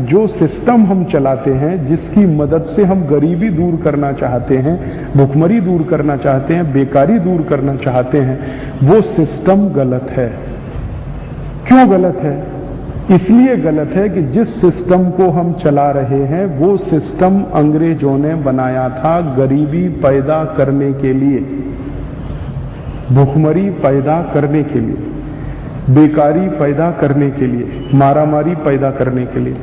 जो सिस्टम हम चलाते हैं, जिसकी मदद से हम गरीबी दूर करना चाहते हैं, भुखमरी दूर करना चाहते हैं, बेकारी दूर करना चाहते हैं, वो सिस्टम गलत है। क्यों गलत है? इसलिए गलत है कि जिस सिस्टम को हम चला रहे हैं वो सिस्टम अंग्रेजों ने बनाया था गरीबी पैदा करने के लिए, भुखमरी पैदा करने के लिए, बेकारी पैदा करने के लिए, मारामारी पैदा करने के लिए।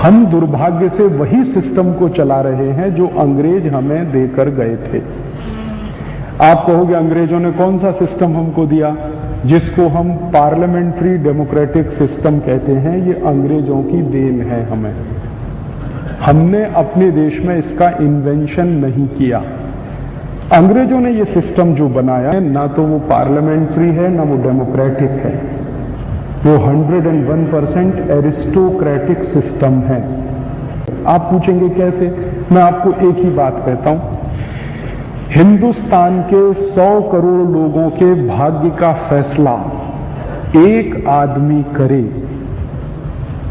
हम दुर्भाग्य से वही सिस्टम को चला रहे हैं जो अंग्रेज हमें देकर गए थे। आप कहोगे अंग्रेजों ने कौन सा सिस्टम हमको दिया? जिसको हम पार्लियामेंट्री डेमोक्रेटिक सिस्टम कहते हैं, ये अंग्रेजों की देन है हमें। हमने अपने देश में इसका इन्वेंशन नहीं किया। अंग्रेजों ने ये सिस्टम जो बनाया है, ना तो वो पार्लियामेंट्री है ना वो डेमोक्रेटिक है, वो 101% एरिस्टोक्रेटिक सिस्टम है। आप पूछेंगे कैसे? मैं आपको एक ही बात कहता हूं, हिंदुस्तान के 100 करोड़ लोगों के भाग्य का फैसला एक आदमी करे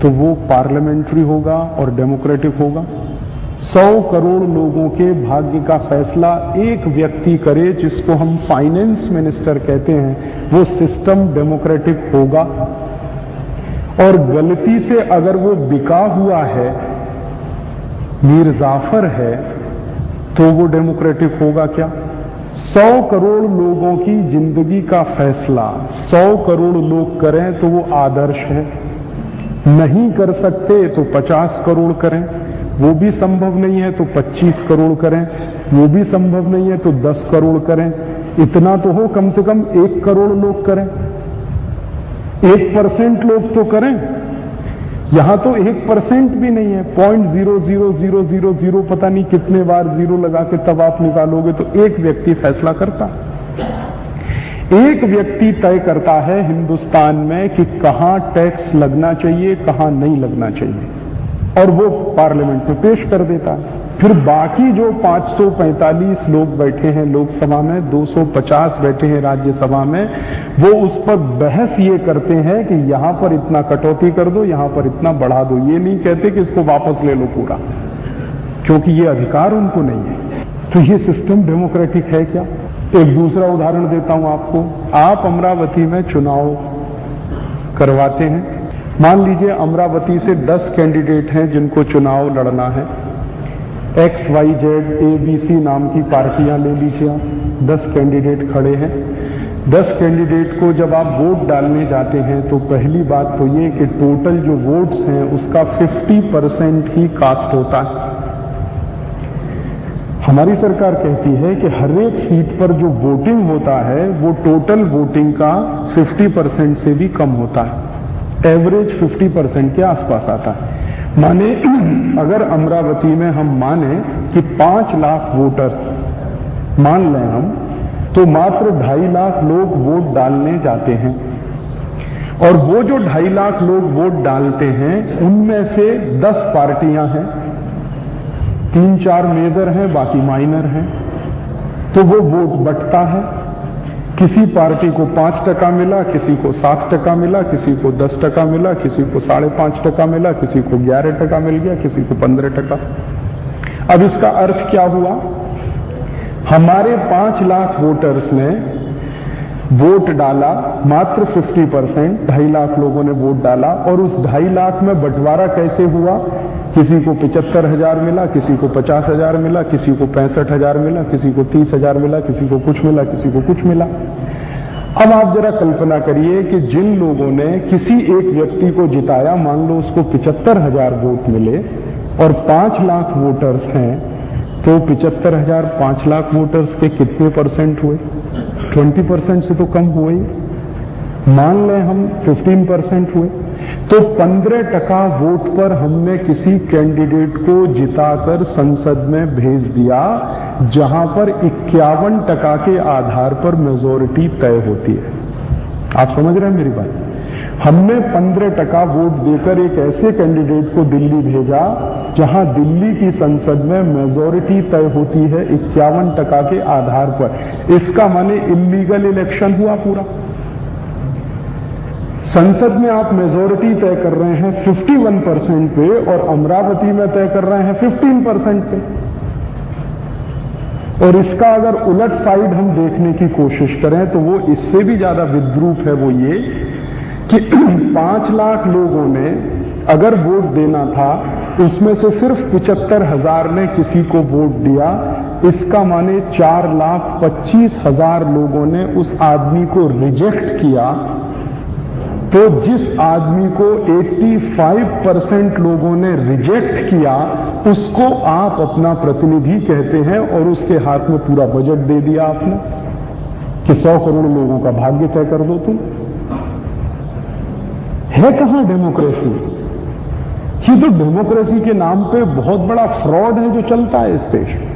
तो वो पार्लियामेंट्री होगा और डेमोक्रेटिक होगा। 100 करोड़ लोगों के भाग्य का फैसला एक व्यक्ति करे, जिसको हम फाइनेंस मिनिस्टर कहते हैं, वो सिस्टम डेमोक्रेटिक होगा। और गलती से अगर वो बिका हुआ है, मीर जाफर है, तो वो डेमोक्रेटिक होगा क्या? 100 करोड़ लोगों की जिंदगी का फैसला 100 करोड़ लोग करें तो वो आदर्श है। नहीं कर सकते तो 50 करोड़ करें, वो भी संभव नहीं है तो 25 करोड़ करें, वो भी संभव नहीं है तो 10 करोड़ करें। इतना तो हो, कम से कम 1 करोड़ लोग करें, 1% लोग तो करें। यहां तो 1% भी नहीं है, 0.00000 पता नहीं कितने बार जीरो लगा के तब आप निकालोगे तो एक व्यक्ति फैसला करता, एक व्यक्ति तय करता है हिंदुस्तान में कि कहां टैक्स लगना चाहिए, कहां नहीं लगना चाहिए, और वो पार्लियामेंट में पेश कर देता है। फिर बाकी जो 545 लोग बैठे हैं लोकसभा में, 250 बैठे हैं राज्यसभा में, वो उस पर बहस ये करते हैं कि यहां पर इतना कटौती कर दो, यहां पर इतना बढ़ा दो। ये नहीं कहते कि इसको वापस ले लो पूरा, क्योंकि ये अधिकार उनको नहीं है। तो ये सिस्टम डेमोक्रेटिक है क्या? एक दूसरा उदाहरण देता हूं आपको। आप अमरावती में चुनाव करवाते हैं, मान लीजिए अमरावती से 10 कैंडिडेट हैं जिनको चुनाव लड़ना है। XYZ ABC नाम की पार्टियां ले लीजिए आप, 10 कैंडिडेट खड़े हैं। 10 कैंडिडेट को जब आप वोट डालने जाते हैं तो पहली बात तो ये कि टोटल जो वोट्स हैं उसका 50% ही कास्ट होता है। हमारी सरकार कहती है कि हर एक सीट पर जो वोटिंग होता है वो टोटल वोटिंग का 50% से भी कम होता है, एवरेज 50% के आसपास आता है। माने अगर अमरावती में हम माने कि 5 लाख वोटर मान लें हम, तो मात्र 2.5 लाख लोग वोट डालने जाते हैं। और वो जो 2.5 लाख लोग वोट डालते हैं उनमें से 10 पार्टियां हैं, 3-4 मेजर हैं, बाकी माइनर हैं। तो वो वोट बंटता है, किसी पार्टी को 5% मिला, किसी को 7% मिला, किसी को 10% मिला, किसी को 5.5% मिला, किसी को 11% मिल गया, किसी को 15%। अब इसका अर्थ क्या हुआ? हमारे 5 लाख वोटर्स ने वोट डाला, मात्र 50%, 2.5 लाख लोगों ने वोट डाला, और उस 2.5 लाख में बंटवारा कैसे हुआ? किसी को 75,000 मिला, किसी को 50,000 मिला, किसी को 65,000 मिला, किसी को 30,000 मिला, किसी को कुछ मिला, किसी को कुछ मिला। अब आप जरा कल्पना करिए कि जिन लोगों ने किसी एक व्यक्ति को जिताया, मान लो उसको 75,000 वोट मिले और 5 लाख वोटर्स हैं, तो 75,000 5 लाख वोटर्स के कितने % हुए? 20% से तो कम हुए ही। मान लें हम 15% हुए, तो 15% वोट पर हमने किसी कैंडिडेट को जिताकर संसद में भेज दिया, जहां पर 51% के आधार पर मेजॉरिटी तय होती है। आप समझ रहे हैं मेरी बात? हमने 15% वोट देकर एक ऐसे कैंडिडेट को दिल्ली भेजा जहां दिल्ली की संसद में मेजॉरिटी तय होती है 51% के आधार पर। इसका माने इल्लीगल इलेक्शन हुआ पूरा। संसद में आप मेजोरिटी तय कर रहे हैं 51% पे और अमरावती में तय कर रहे हैं 15% पे। और इसका अगर उलट साइड हम देखने की कोशिश करें तो वो इससे भी ज्यादा विद्रूप है। वो ये कि 5 लाख लोगों ने अगर वोट देना था, उसमें से सिर्फ 75,000 ने किसी को वोट दिया। इसका माने 4,25,000 लोगों ने उस आदमी को रिजेक्ट किया। तो जिस आदमी को 85% लोगों ने रिजेक्ट किया, उसको आप अपना प्रतिनिधि कहते हैं और उसके हाथ में पूरा बजट दे दिया आपने कि 100 करोड़ लोगों का भाग्य तय कर दो तुम। है कहां डेमोक्रेसी? ये तो डेमोक्रेसी के नाम पे बहुत बड़ा फ्रॉड है जो चलता है इस देश में।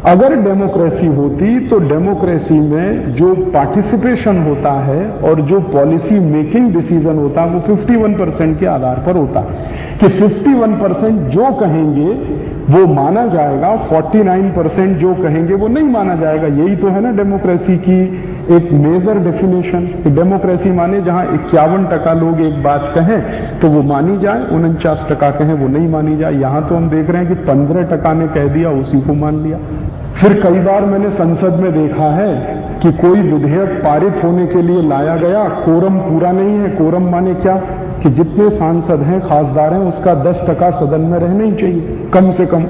अगर डेमोक्रेसी होती तो डेमोक्रेसी में जो पार्टिसिपेशन होता है और जो पॉलिसी मेकिंग डिसीजन होता है वो 51% के आधार पर होता है कि 51% जो कहेंगे वो माना जाएगा, 49% जो कहेंगे वो नहीं माना जाएगा। यही तो है ना डेमोक्रेसी की एक मेजर डेफिनेशन। डेमोक्रेसी माने जहां 51% लोग एक बात कहें तो वो मानी जाए, 49% कहें वो नहीं मानी जाए। यहां तो हम देख रहे हैं कि 15% ने कह दिया, उसी को मान लिया। फिर कई बार मैंने संसद में देखा है कि कोई विधेयक पारित होने के लिए लाया गया, कोरम पूरा नहीं है। कोरम माने क्या कि जितने सांसद हैं, खासदार हैं, उसका 10% सदन में रहना ही चाहिए कम से कम।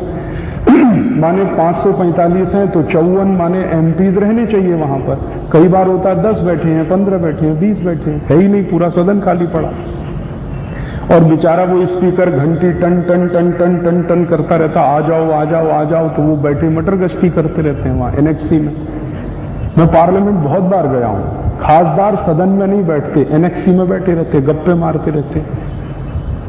माने 545 हैं तो 54 माने एमपीज रहने चाहिए वहां पर। कई बार होता है 10 बैठे हैं, 15 बैठे हैं, 20 बैठे हैं, है ही नहीं, पूरा सदन खाली पड़ा। और बेचारा वो स्पीकर घंटी टन टन टन टन टन टन करता रहता, आ जाओ आ जाओ आ जाओ। तो वो बैठे मटर गश्ती करते रहते हैं वहां एनेक्सी में। मैं पार्लियामेंट बहुत बार गया हूं, खासदार सदन में नहीं बैठते, एनेक्सी में बैठे रहते, गप्पे मारते रहते,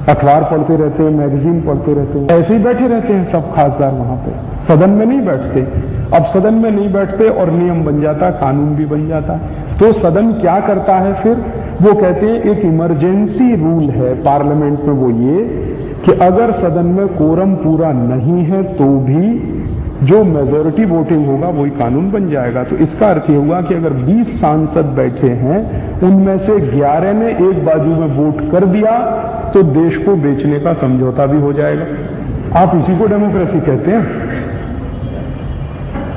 अखबार पढ़ते रहते हैं, मैगजीन पढ़ते रहते हैं, ऐसे ही बैठे रहते हैं सब खासदार वहां पे, सदन में नहीं बैठते। अब सदन में नहीं बैठते और नियम बन जाता, कानून भी बन जाता है। तो सदन क्या करता है फिर? वो कहते हैं एक इमरजेंसी रूल है पार्लियामेंट में, वो ये कि अगर सदन में कोरम पूरा नहीं है तो भी जो मेजोरिटी वोटिंग होगा वही कानून बन जाएगा। तो इसका अर्थ ये हुआ कि अगर 20 सांसद बैठे हैं, उनमें से 11 ने एक बाजू में वोट कर दिया तो देश को बेचने का समझौता भी हो जाएगा। आप इसी को डेमोक्रेसी कहते हैं।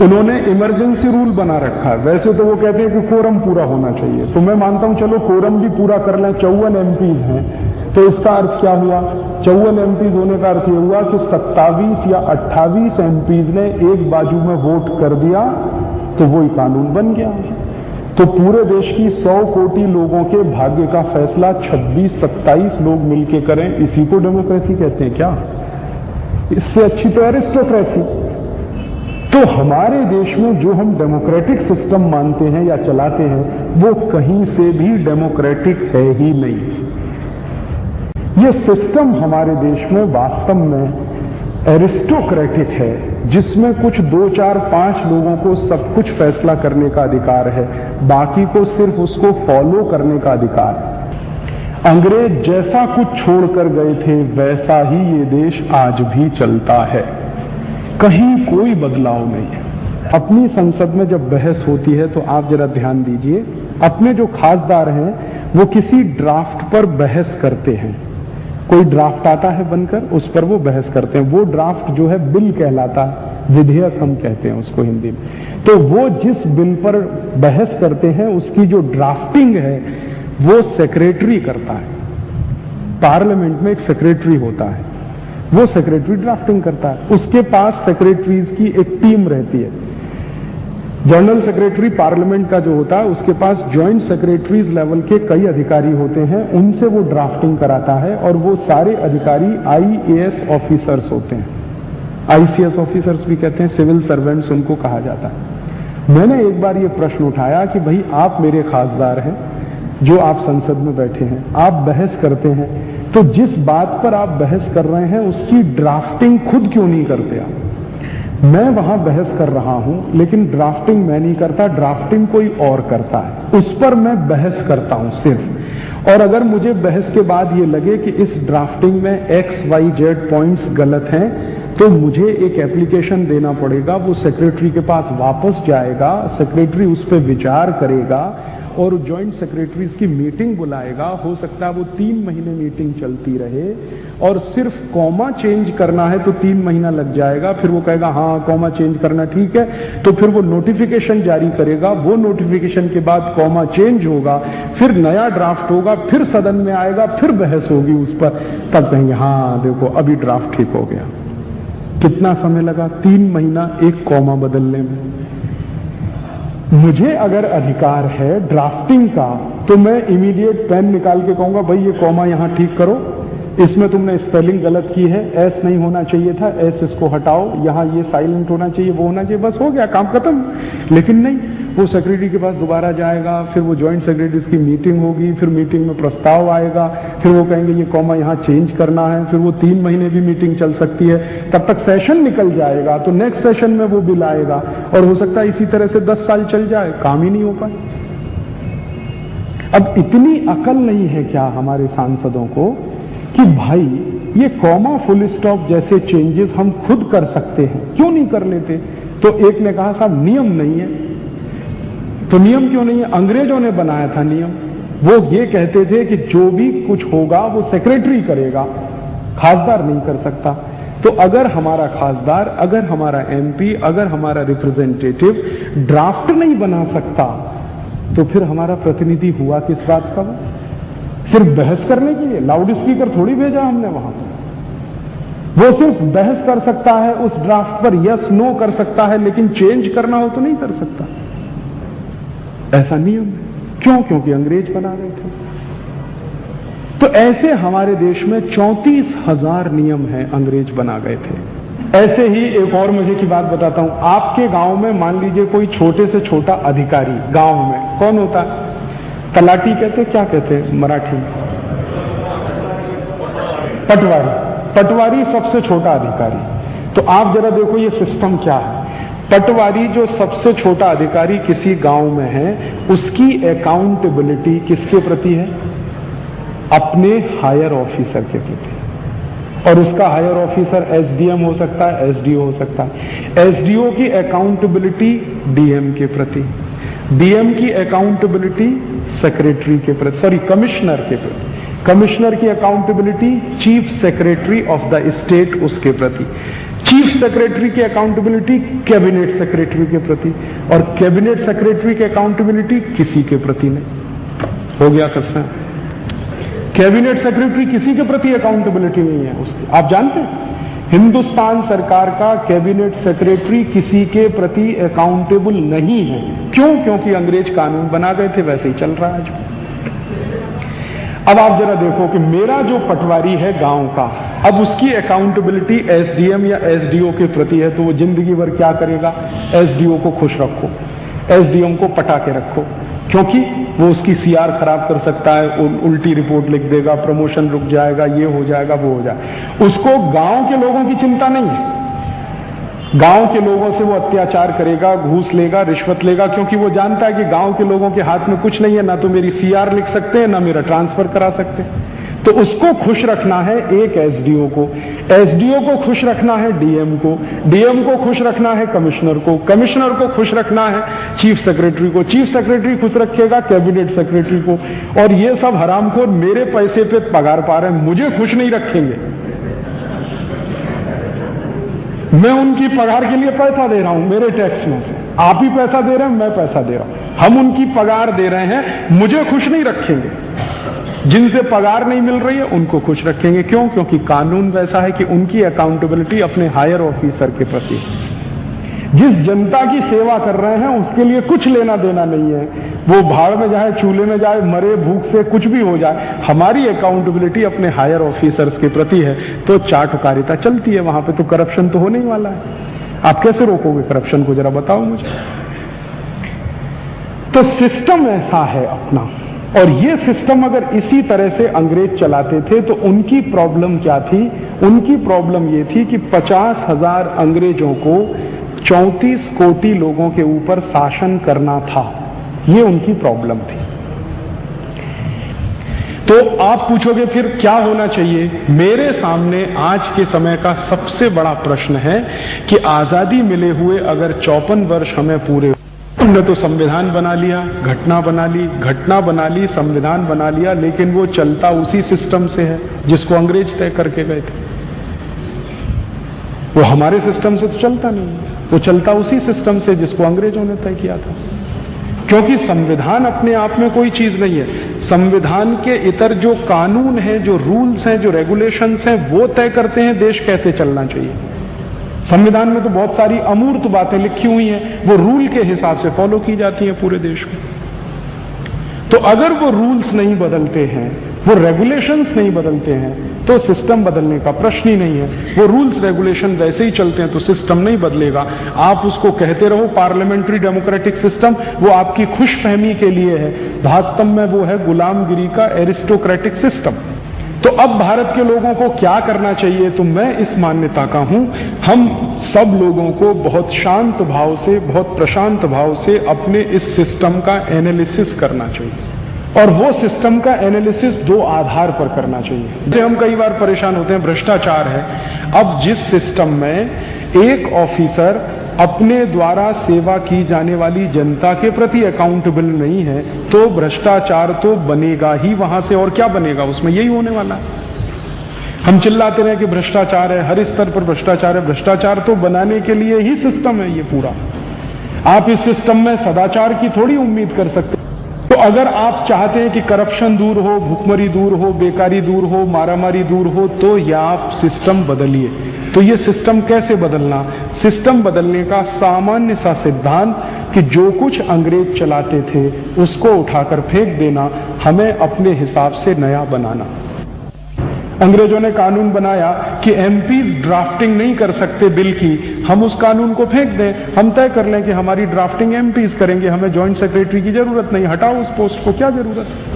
उन्होंने इमरजेंसी रूल बना रखा है। वैसे तो वो कहते हैं कि कोरम पूरा होना चाहिए, तो मैं मानता हूं चलो कोरम भी पूरा कर लें। 54 एमपीज हैं, तो इसका अर्थ क्या हुआ? 54 एमपीज होने का अर्थ यह हुआ कि 27 या 28 एमपीज ने एक बाजू में वोट कर दिया तो वही कानून बन गया। तो पूरे देश की 100 कोटि लोगों के भाग्य का फैसला 26-27 लोग मिलकर करें, इसी को डेमोक्रेसी कहते हैं क्या? इससे अच्छी तो एरिस्टोक्रेसी। तो हमारे देश में जो हम डेमोक्रेटिक सिस्टम मानते हैं या चलाते हैं, वो कहीं से भी डेमोक्रेटिक है ही नहीं। ये सिस्टम हमारे देश में वास्तव में एरिस्टोक्रेटिक है, जिसमें कुछ 2, 4, 5 लोगों को सब कुछ फैसला करने का अधिकार है, बाकी को सिर्फ उसको फॉलो करने का अधिकार है। अंग्रेज जैसा कुछ छोड़कर गए थे वैसा ही ये देश आज भी चलता है, कहीं कोई बदलाव नहीं है। अपनी संसद में जब बहस होती है तो आप जरा ध्यान दीजिए, अपने जो खासदार हैं वो किसी ड्राफ्ट पर बहस करते हैं। कोई ड्राफ्ट आता है बनकर, उस पर वो बहस करते हैं। वो ड्राफ्ट जो है बिल कहलाता है, विधेयक हम कहते हैं उसको हिंदी में। तो वो जिस बिल पर बहस करते हैं उसकी जो ड्राफ्टिंग है वो सेक्रेटरी करता है। पार्लियामेंट में एक सेक्रेटरी होता है, वो सेक्रेटरी ड्राफ्टिंग करता है। उसके पास सेक्रेटरीज की एक टीम रहती है। जनरल सेक्रेटरी पार्लियामेंट का जो होता है, उसके पास ज्वाइंट सेक्रेटरीज लेवल के कई अधिकारी होते हैं, उनसे वो ड्राफ्टिंग कराता है। और वो सारे अधिकारी आईएएस ऑफिसर्स होते हैं, आईसीएस ऑफिसर्स भी कहते हैं, सिविल सर्वेंट्स उनको कहा जाता है। मैंने एक बार ये प्रश्न उठाया कि भाई आप मेरे खासदार हैं, जो आप संसद में बैठे हैं, आप बहस करते हैं, तो जिस बात पर आप बहस कर रहे हैं उसकी ड्राफ्टिंग खुद क्यों नहीं करते आप? मैं वहां बहस कर रहा हूं लेकिन ड्राफ्टिंग मैं नहीं करता, ड्राफ्टिंग कोई और करता है, उस पर मैं बहस करता हूं सिर्फ। और अगर मुझे बहस के बाद ये लगे कि इस ड्राफ्टिंग में XYZ पॉइंट्स गलत हैं तो मुझे एक एप्लीकेशन देना पड़ेगा, वो सेक्रेटरी के पास वापस जाएगा, सेक्रेटरी उस पर विचार करेगा और जॉइंट सेक्रेटरीज की मीटिंग बुलाएगा। हो सकता है वो 3 महीने मीटिंग चलती रहे और सिर्फ कॉमा चेंज करना है तो 3 महीना लग जाएगा। फिर वो कहेगा हाँ कॉमा चेंज करना ठीक है, तो फिर वो नोटिफिकेशन जारी करेगा। वो नोटिफिकेशन के बाद कॉमा चेंज होगा, फिर नया ड्राफ्ट होगा, फिर सदन में आएगा, फिर बहस होगी उस पर, तब कहेंगे हाँ देखो अभी ड्राफ्ट ठीक हो गया। कितना समय लगा? 3 महीना एक कॉमा बदलने में। मुझे अगर अधिकार है ड्राफ्टिंग का तो मैं इमीडिएट पेन निकाल के कहूंगा भाई ये कॉमा यहां ठीक करो, इसमें तुमने स्पेलिंग गलत की है, एस नहीं होना चाहिए था, एस इसको हटाओ, यहां ये साइलेंट होना चाहिए, वो होना चाहिए, बस हो गया काम खत्म। लेकिन नहीं, वो सेक्रेटरी के पास दोबारा जाएगा, फिर वो ज्वाइंट सेक्रेटरीज की मीटिंग होगी, फिर मीटिंग में प्रस्ताव आएगा, फिर वो कहेंगे ये कॉमा यहां चेंज करना है, फिर वो 3 महीने भी मीटिंग चल सकती है, तब तक सेशन निकल जाएगा, तो नेक्स्ट सेशन में वो बिल आएगा और हो सकता है इसी तरह से 10 साल चल जाए, काम ही नहीं हो पाए। अब इतनी अकल नहीं है क्या हमारे सांसदों को कि भाई ये कॉमा फुल स्टॉप जैसे चेंजेस हम खुद कर सकते हैं, क्यों नहीं कर लेते? तो एक ने कहा साहब नियम नहीं है। तो नियम क्यों नहीं है? अंग्रेजों ने बनाया था नियम। वो ये कहते थे कि जो भी कुछ होगा वो सेक्रेटरी करेगा, खासदार नहीं कर सकता। तो अगर हमारा खासदार, अगर हमारा एमपी, अगर हमारा रिप्रेजेंटेटिव ड्राफ्ट नहीं बना सकता तो फिर हमारा प्रतिनिधि हुआ किस बात का? वो सिर्फ बहस करने के लिए? लाउड स्पीकर थोड़ी भेजा हमने वहां पर। वो सिर्फ बहस कर सकता है उस ड्राफ्ट पर, यस नो कर सकता है, लेकिन चेंज करना हो तो नहीं कर सकता। ऐसा नियम है। क्यों? क्योंकि अंग्रेज बना रहे थे। तो ऐसे हमारे देश में 34,000 नियम हैं, अंग्रेज बना गए थे। ऐसे ही एक और मजे की बात बताता हूं। आपके गांव में मान लीजिए कोई छोटे से छोटा अधिकारी गांव में कौन होता है? तलाटी कहते, क्या कहते हैं मराठी? पटवारी। पटवारी सबसे छोटा अधिकारी। तो आप जरा देखो ये सिस्टम क्या है। पटवारी जो सबसे छोटा अधिकारी किसी गांव में है, उसकी अकाउंटेबिलिटी किसके प्रति है? अपने हायर ऑफिसर के प्रति। और उसका हायर ऑफिसर एसडीएम हो सकता है, एसडीओ हो सकता है। एसडीओ की अकाउंटेबिलिटी डीएम के प्रति, डीएम की अकाउंटेबिलिटी सेक्रेटरी के प्रति, सॉरी कमिश्नर के प्रति, कमिश्नर की accountability chief secretary of the state उसके प्रति, चीफ सेक्रेटरी की अकाउंटेबिलिटी कैबिनेट सेक्रेटरी के प्रति, और कैबिनेट सेक्रेटरी की अकाउंटेबिलिटी किसी के प्रति नहीं। हो गया कसम। कैबिनेट सेक्रेटरी किसी के प्रति अकाउंटेबिलिटी नहीं है उसकी। आप जानते हैं हिंदुस्तान सरकार का कैबिनेट सेक्रेटरी किसी के प्रति अकाउंटेबल नहीं है। क्यों? क्योंकि अंग्रेज कानून बना गए थे, वैसे ही चल रहा है आज। अब आप जरा देखो कि मेरा जो पटवारी है गांव का, अब उसकी अकाउंटेबिलिटी एसडीएम या एसडीओ के प्रति है, तो वो जिंदगी भर क्या करेगा? एसडीओ को खुश रखो, एसडीएम को पटा के रखो, क्योंकि वो उसकी सीआर खराब कर सकता है, उल्टी रिपोर्ट लिख देगा, प्रमोशन रुक जाएगा, ये हो जाएगा, वो हो जाएगा। उसको गांव के लोगों की चिंता नहीं है। गांव के लोगों से वो अत्याचार करेगा, घूस लेगा, रिश्वत लेगा, क्योंकि वो जानता है कि गांव के लोगों के हाथ में कुछ नहीं है, ना तो मेरी सीआर लिख सकते हैं, ना मेरा ट्रांसफर करा सकते हैं। तो उसको खुश रखना है एक एसडीओ को, एसडीओ को खुश रखना है डीएम को, डीएम को खुश रखना है कमिश्नर को, कमिश्नर को खुश रखना है चीफ सेक्रेटरी को, चीफ सेक्रेटरी खुश रखेगा कैबिनेट सेक्रेटरी को। और ये सब हरामखोर मेरे पैसे पे पगार पा रहे हैं, मुझे खुश नहीं रखेंगे। मैं उनकी पगार के लिए पैसा दे रहा हूं मेरे टैक्स में से। आप ही पैसा दे रहे हैं, मैं पैसा दे रहा हूं, हम उनकी पगार दे रहे हैं, मुझे खुश नहीं रखेंगे। जिनसे पगार नहीं मिल रही है उनको खुश रखेंगे। क्यों? क्योंकि कानून वैसा है कि उनकी अकाउंटेबिलिटी अपने हायर ऑफिसर के प्रति। जिस जनता की सेवा कर रहे हैं उसके लिए कुछ लेना देना नहीं है, वो भाड़ में जाए, चूल्हे में जाए, मरे भूख से, कुछ भी हो जाए, हमारी अकाउंटेबिलिटी अपने हायर ऑफिसर्स के प्रति है। तो चाटुकारिता चलती है वहां पे, तो करप्शन तो होने ही वाला है। आप कैसे रोकोगे करप्शन को, जरा बताओ मुझे। तो सिस्टम ऐसा है अपना, और ये सिस्टम अगर इसी तरह से अंग्रेज चलाते थे तो उनकी प्रॉब्लम क्या थी? उनकी प्रॉब्लम ये थी कि 50,000 अंग्रेजों को 34 कोटि लोगों के ऊपर शासन करना था। ये उनकी प्रॉब्लम थी। तो आप पूछोगे फिर क्या होना चाहिए? मेरे सामने आज के समय का सबसे बड़ा प्रश्न है कि आजादी मिले हुए अगर 54 वर्ष हमें पूरे, हमने तो संविधान बना लिया, घटना बना ली, संविधान बना लिया, लेकिन वो चलता उसी सिस्टम से है जिसको अंग्रेज तय करके गए थे। वो हमारे सिस्टम से तो चलता नहीं है, वो चलता उसी सिस्टम से जिसको अंग्रेजों ने तय किया था। क्योंकि संविधान अपने आप में कोई चीज नहीं है, संविधान के इतर जो कानून हैं, जो रूल्स हैं, जो रेगुलेशंस हैं, वो तय करते हैं देश कैसे चलना चाहिए। संविधान में तो बहुत सारी अमूर्त बातें लिखी हुई हैं, वो रूल के हिसाब से फॉलो की जाती हैं पूरे देश में। तो अगर वो रूल्स नहीं बदलते हैं, वो रेगुलेशंस नहीं बदलते हैं, तो सिस्टम बदलने का प्रश्न ही नहीं है। वो रूल्स रेगुलेशन वैसे ही चलते हैं तो सिस्टम नहीं बदलेगा। आप उसको कहते रहो पार्लियामेंट्री डेमोक्रेटिक सिस्टम, वो आपकी खुशफहमी के लिए है, वास्तव में वो है गुलामगिरी का एरिस्टोक्रेटिक सिस्टम। तो अब भारत के लोगों को क्या करना चाहिए? तो मैं इस मान्यता का हूं, हम सब लोगों को बहुत शांत भाव से, बहुत प्रशांत भाव से अपने इस सिस्टम का एनालिसिस करना चाहिए। और वो सिस्टम का एनालिसिस दो आधार पर करना चाहिए। जैसे हम कई बार परेशान होते हैं, भ्रष्टाचार है। अब जिस सिस्टम में एक ऑफिसर अपने द्वारा सेवा की जाने वाली जनता के प्रति अकाउंटेबल नहीं है, तो भ्रष्टाचार तो बनेगा ही वहां से, और क्या बनेगा उसमें, यही होने वाला है। हम चिल्लाते रहे कि भ्रष्टाचार है, हर स्तर पर भ्रष्टाचार है। भ्रष्टाचार तो बनाने के लिए ही सिस्टम है ये पूरा। आप इस सिस्टम में सदाचार की थोड़ी उम्मीद कर सकते। तो अगर आप चाहते हैं कि करप्शन दूर हो, भुखमरी दूर हो, बेकारी दूर हो, मारामारी दूर हो, तो या आप सिस्टम बदलिए। तो ये सिस्टम कैसे बदलना? सिस्टम बदलने का सामान्य सा सिद्धांत कि जो कुछ अंग्रेज चलाते थे उसको उठाकर फेंक देना, हमें अपने हिसाब से नया बनाना। अंग्रेजों ने कानून बनाया कि एमपीज ड्राफ्टिंग नहीं कर सकते बिल की, हम उस कानून को फेंक दें, हम तय कर लें कि हमारी ड्राफ्टिंग एमपीज करेंगे, हमें जॉइंट सेक्रेटरी की जरूरत नहीं, हटाओ उस पोस्ट को, क्या जरूरत है।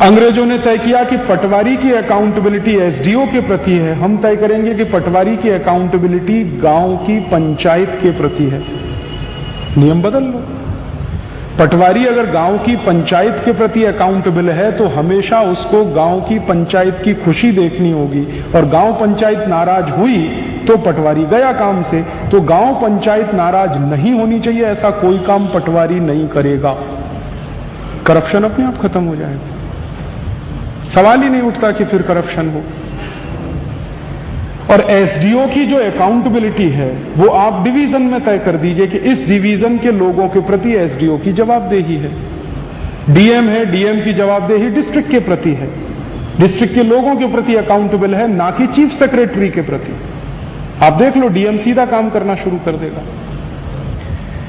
अंग्रेजों ने तय किया कि पटवारी की अकाउंटेबिलिटी एसडीओ के प्रति है, हम तय करेंगे कि पटवारी की अकाउंटेबिलिटी गांव की पंचायत के प्रति है। नियम बदल लो। पटवारी अगर गांव की पंचायत के प्रति अकाउंटेबल है तो हमेशा उसको गांव की पंचायत की खुशी देखनी होगी, और गांव पंचायत नाराज हुई तो पटवारी गया काम से। तो गांव पंचायत नाराज नहीं होनी चाहिए, ऐसा कोई काम पटवारी नहीं करेगा, करप्शन अपने आप खत्म हो जाएगा। सवाल ही नहीं उठता कि फिर करप्शन हो। और एसडीओ की जो अकाउंटेबिलिटी है वो आप डिवीजन में तय कर दीजिए कि इस डिवीजन के लोगों के प्रति एसडीओ की जवाबदेही है। डीएम है, डीएम की जवाबदेही डिस्ट्रिक्ट के प्रति है, डिस्ट्रिक्ट के लोगों के प्रति अकाउंटेबल है, ना कि चीफ सेक्रेटरी के प्रति। आप देख लो, डीएम सीधा काम करना शुरू कर देगा।